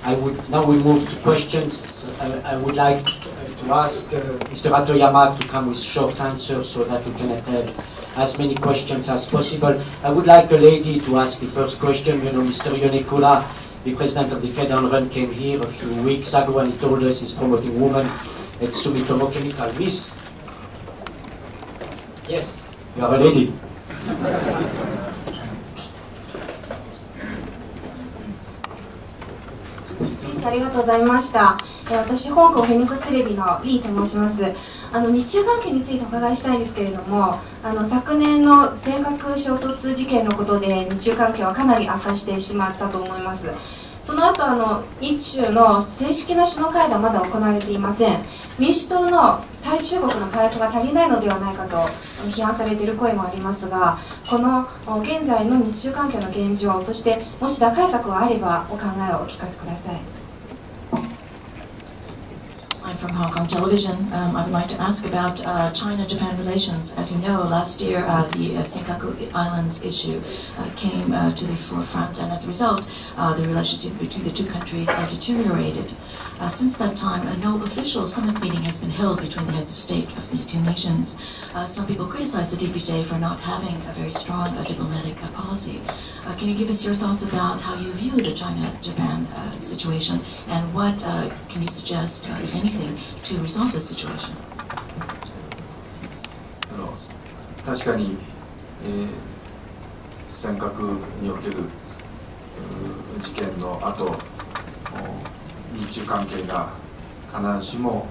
Now we move to questions. I would like to ask Mr. Hatoyama to come with short answers so that we can have as many questions as possible. I would like a lady to ask the first question. You know, Mr. Yonekura, the president of the Kedan Run, came here a few weeks ago and he told us he's promoting women at Sumitomo Chemical. Miss? Yes, you are a lady. ありがとうございました。私、香港フェニックステレビのリーと申します。日中関係についてお伺いしたいんですけれども、昨年の尖閣衝突事件のことで日中関係はかなり悪化してしまったと思います。その後日中の正式な首脳会談まだ行われていません。民主党の対中国のパイプが足りないのではないかと批判されている声もありますが、この現在の日中関係の現状、そしてもし打開策があればお考えをお聞かせください。I'm from Hong Kong Television. I would like to ask about China-Japan relations. As you know, last year the Senkaku Islands issue came to the forefront, and as a result, the relationship between the two countries deteriorated. Since that time, no official summit meeting has been held between the heads of state of the two nations. Some people criticize the DPJ for not having a very strong diplomatic policy. Can you give us your thoughts about how you view the China-Japan situation, and what can you suggest, if anything, to resolve this situation? 確かに、尖閣における事件の後、日中関係が必ずしも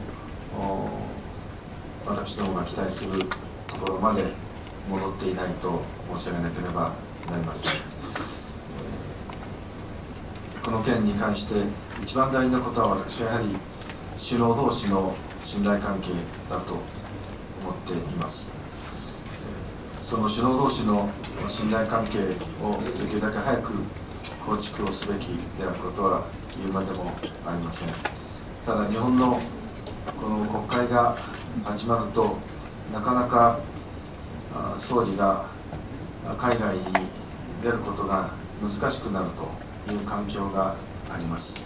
私どもが期待するところまで戻っていないと申し上げなければなりません。この件に関して一番大事なことは、私はやはり首脳同士の信頼関係だと思っています。その首脳同士の信頼関係をできるだけ早く構築をすべきであることは言うまでもありません。ただ日本のこの国会が始まると、なかなか総理が海外に出ることが難しくなるという環境があります。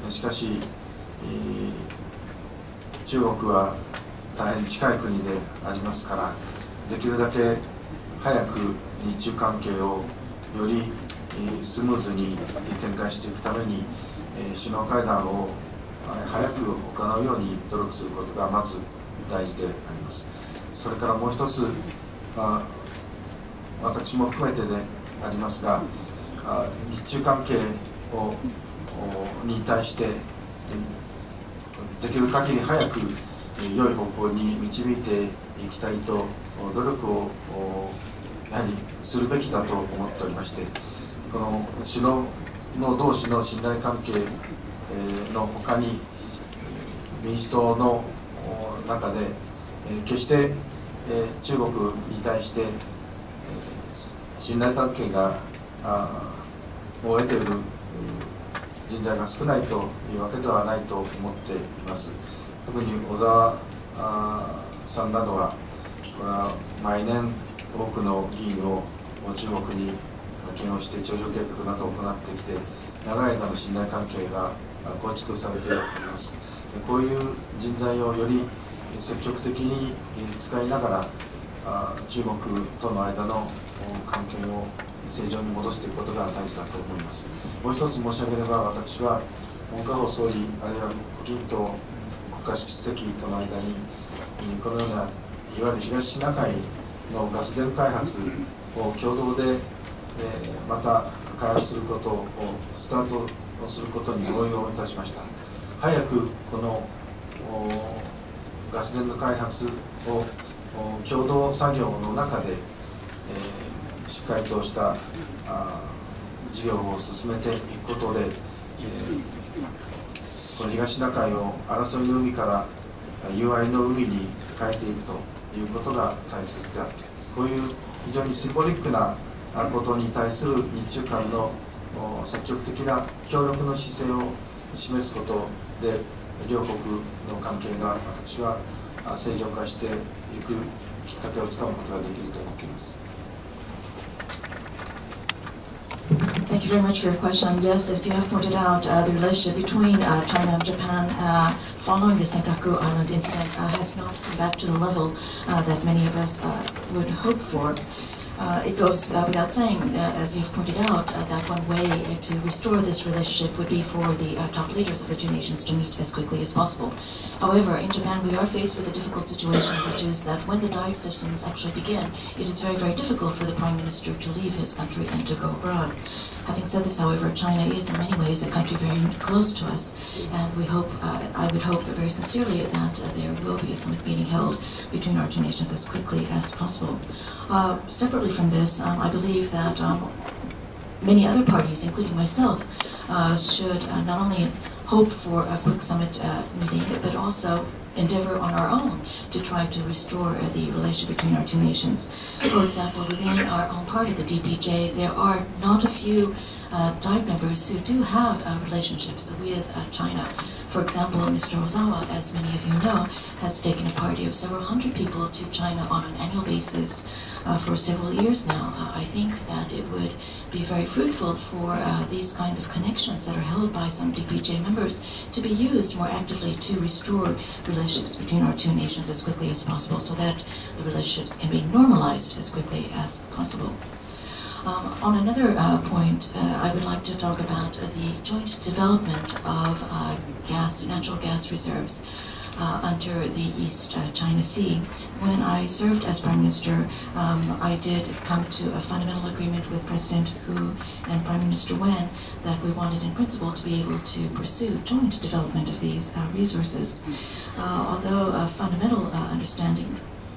しかし中国は大変近い国でありますから、できるだけ早く日中関係をよりスムーズに展開していくために、首脳会談を早く行うように努力することがまず大事であります。それからもう一つ、私も含めてでありますが、日中関係に対してできる限り早く良い方向に導いていきたいと努力をやはりするべきだと思っておりまして、この首脳の同士の信頼関係のほかに、民主党の中で決して中国に対して信頼関係がを得ている人材が少ないというわけではないと思っています。特に小沢さんなどは、これは毎年多くの議員を中国に派遣をして頂上計画などを行ってきて、長い間の信頼関係が構築されております。こういう人材をより積極的に使いながら、中国との間の関係を正常に戻していくことが大事だと思います。もう一つ申し上げれば、私は文科省総理、あるいは胡錦涛国家主席との間に、このようないわゆる東シナ海のガス田開発を共同で、また開発することをスタートすることに合意をいたしました。早くこのガス田の開発を共同作業の中で、しっかりとした事業を進めていくことで、この東シナ海を争いの海から友愛の海に変えていくということが大切である。こういう非常にシンボリックなことに対する日中間の積極的な協力の姿勢を示すことで、両国の関係が私は正常化していくきっかけをつかむことができると思っています。Thank you very much for your question. Yes, as you have pointed out, the relationship between China and Japan following the Senkaku Island incident has not come back to the level that many of us would hope for. It goes without saying, as you've pointed out, that one way to restore this relationship would be for the top leaders of the two nations to meet as quickly as possible. However, in Japan we are faced with a difficult situation, which is that when the diet sessions actually begin, it is very, very difficult for the Prime Minister to leave his country and to go abroad. Having said this, however, China is in many ways a country very close to us, and we hope, I would hope very sincerely that there will be a summit meeting held between our two nations as quickly as possible. Separately from this, I believe that many other parties, including myself, should not only hope for a quick summit meeting, but also endeavor on our own to try to restore the relationship between our two nations. For example, within our own party, the DPJ, there are not a few Diet members who do have relationships with China. For example, Mr. Ozawa, as many of you know, has taken a party of several hundred people to China on an annual basis for several years now. I think that it would be very fruitful for these kinds of connections that are held by some DPJ members to be used more actively to restore relationships between our two nations as quickly as possible, so that the relationships can be normalized as quickly as possible. On another point, I would like to talk about the joint development of natural gas reserves under the East China Sea. When I served as Prime Minister, I did come to a fundamental agreement with President Hu and Prime Minister Wen that we wanted in principle to be able to pursue joint development of these resources. Although a fundamental understanding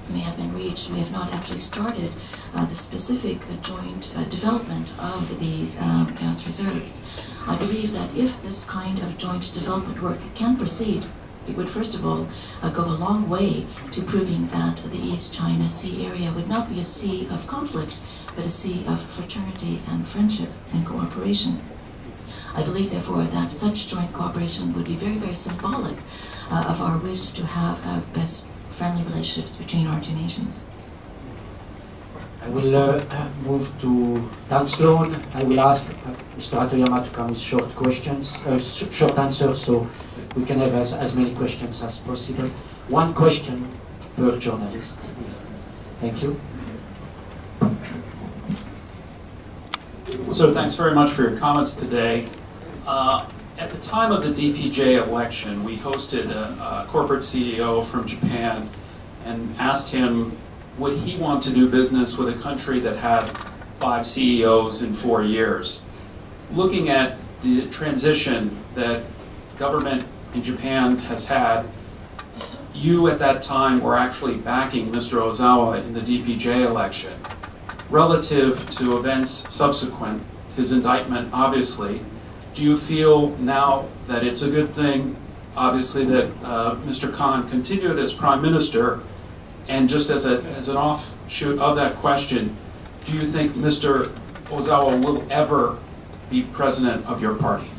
may have been reached, we have not actually started the specific joint development of these gas reserves. I believe that if this kind of joint development work can proceed, it would first of all go a long way to proving that the East China Sea area would not be a sea of conflict, but a sea of fraternity and friendship and cooperation. I believe, therefore, that such joint cooperation would be very, very symbolic of our wish to have best friendly relationships between our two nations. I will move to down Sloan. I will ask Mr. Hatoyama to come with short questions, short answers, so we can have as many questions as possible. One question per journalist. Thank you. So thanks very much for your comments today. At the time of the DPJ election, we hosted a corporate CEO from Japan and asked him, would he want to do business with a country that had 5 CEOs in 4 years? Looking at the transition that government in Japan has had, you at that time were actually backing Mr. Ozawa in the DPJ election. Relative to events subsequent, his indictment obviously, do you feel now that it's a good thing, obviously, that Mr. Khan continued as Prime Minister? And just as an offshoot of that question, do you think Mr. Ozawa will ever be president of your party?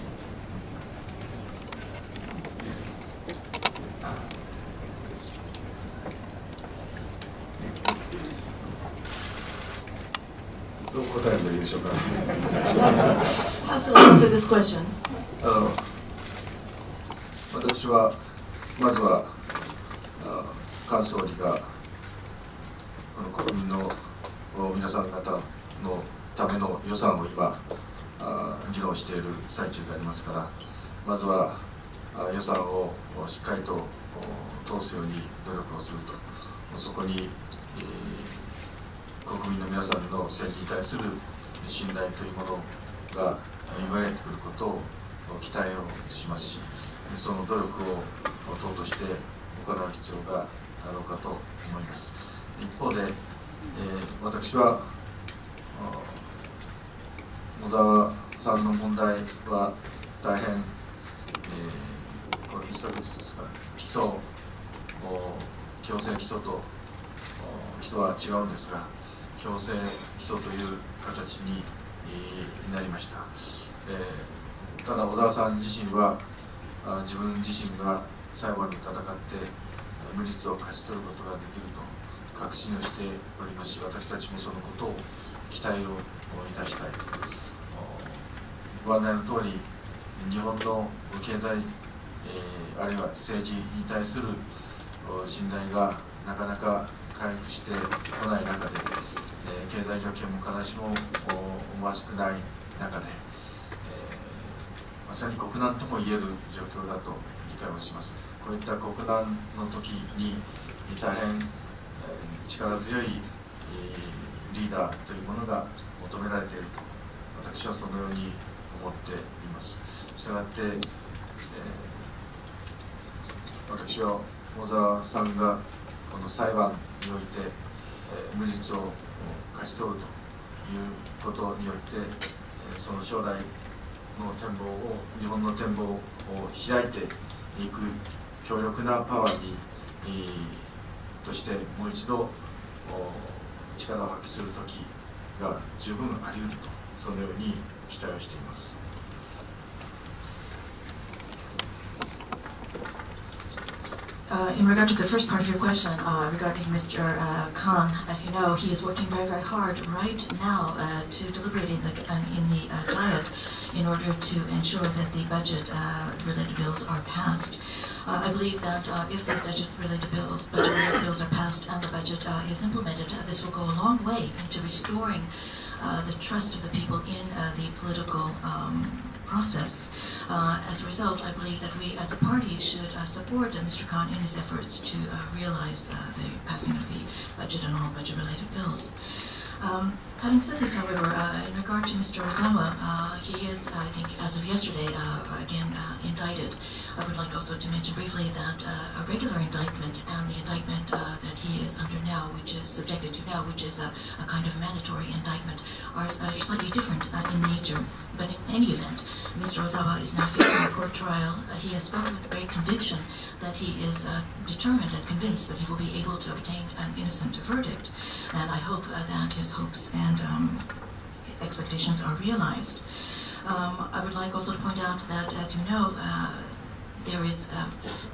How shall I answer this question? 私はまずは菅総理が国民の皆さん方のための予算を今議論している最中でありますから、まずは予算をしっかりと通すように努力をすると、そこに国民の皆さんの政治に対する信頼というものが揺らいでくることを期待をしますし、その努力を党として行う必要があろうかと思います。一方で、私は小沢さんの問題は大変、これ一昨日ですか、起訴、強制起訴と起訴は違うんですが、強制起訴という形になりました。ただ小沢さん自身は自分自身が最後まで戦って無実を勝ち取ることができると確信をしておりますし、私たちもそのことを期待をいたしたいとご案内の通り、日本の経済、あるいは政治に対する信頼がなかなか回復してこない中で、経済状況も必ずしも思わしくない中で、まさに国難とも言える状況だと理解をします。こういった国難の時に大変力強いリーダーというものが求められていると、私はそのように思っています。したがって、私は小沢さんがこの裁判において、無実を勝ち取るということによって、その将来の展望を、日本の展望を開いていく強力なパワーにとしてもう一度力を発揮する時が十分あり得ると、そのように期待をしています。In regard to the first part of your question regarding Mr. Khan, as you know, he is working very, very hard right now to deliberate in the Diet in order to ensure that the budget-related bills are passed. I believe that if these budget-related bills are passed and the budget is implemented, this will go a long way into restoring the trust of the people in the political process. As a result, I believe that we as a party should support Mr. Khan in his efforts to realize the passing of the budget and all budget-related bills. Having said this, however, in regard to Mr. Ozawa, he is, I think, as of yesterday, again indicted. I would like also to mention briefly that a regular indictment and the indictment that he is under now, which is subjected to now, which is a kind of mandatory indictment, are slightly different in nature. But in any event, Mr. Ozawa is now facing a court trial. He has spoken with great conviction that he is determined and convinced that he will be able to obtain an innocent verdict. And I hope that his hopes and expectations are realized. I would like also to point out that, as you know, there is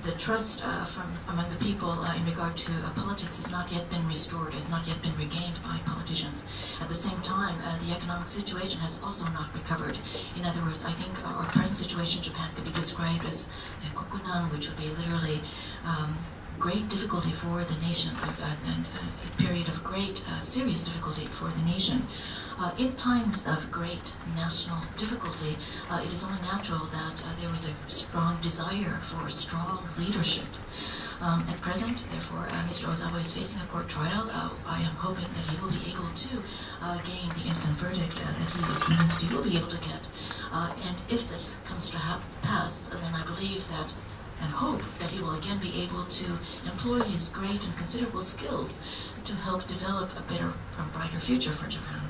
the trust from among the people in regard to politics has not yet been restored, has not yet been regained by politicians. At the same time, the economic situation has also not recovered. In other words, I think our present situation in Japan could be described as kokunan, which would be literally great difficulty for the nation, a period of great serious difficulty for the nation. In times of great national difficulty, it is only natural that there is a strong desire for strong leadership. At present, therefore, Mr. Ozawa is facing a court trial. I am hoping that he will be able to gain the innocent verdict that he is convinced he will be able to get. And if this comes to pass, then I believe that and hope that he will again be able to employ his great and considerable skills to help develop a better and brighter future for Japan.